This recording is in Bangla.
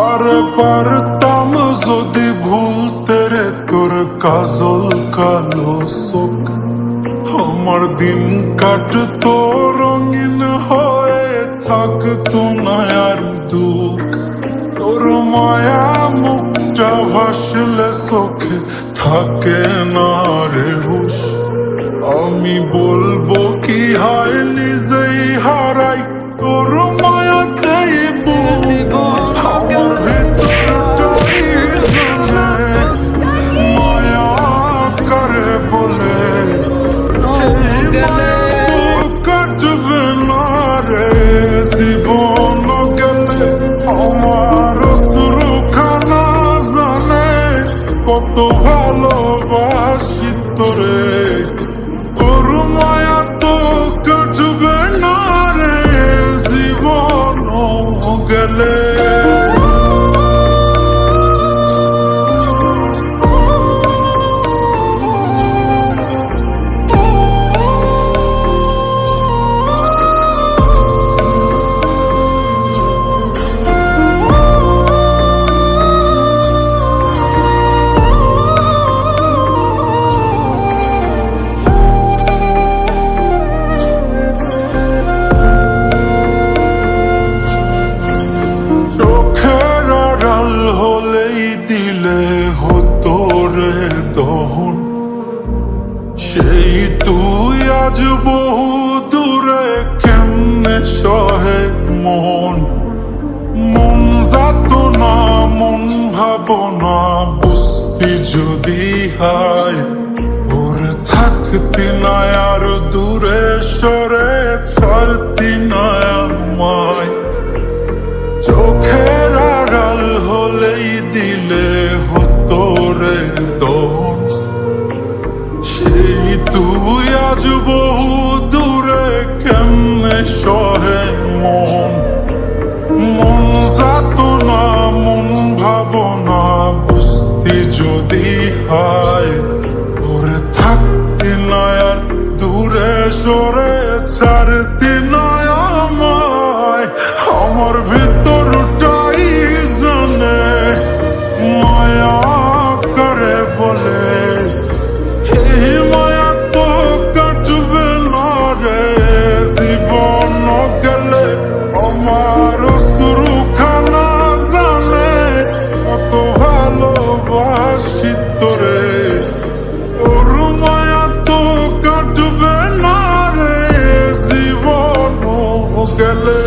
আরে পারতাম যদি ভুলতে রে তোর কাজল কালো চোখ, আমার দিন কাটতো রঙিন হয়ে থাকতো না আর দুঃখ। তোর মায়া মুখটা ভাসলে চোখে থাকে না রে হুশ। আমি বলবো কি হয় নিজেই হারাই তোর মায়াতেই বুক। আমার ভিতরটাই জানে মায়া করে বলে এই মায়া তো কাটবে না রে জীবন গেলে। আমার শুরুখানা জানে কত ভালোবাসি তোরে, তোর মায়া তো কাটবে না রে জীবন গেলে। দিলে হতো রে দহন, সেই তুই আজ বহু দূরে কেমনে সহে মন। মন যাত না মন ভাবনা বুঝতি যদি হায়, ওর থাকতি না আর দূরে সরে ছাড়তি না আমায়। চোখের আড়াল হলেই দিলে হতো রে দহন, সেই তুই আজ বহু দূরে কেমনে সহে মন। মন যাত না মন ভাবনা বুঝতি যদি হায়, ওরে থাকতি না আর দূরে সরে ছাড়তি না আমায়। আমার ভিতরটাই জানে মায়া করে বলে এই মায়া তো কাটবে না রে জীবন গেলে। আমার শুরুখানা জানে কত ভালোবাসি তোরে, তোর মায়া তো কাটবে না রে জীবন গেলে।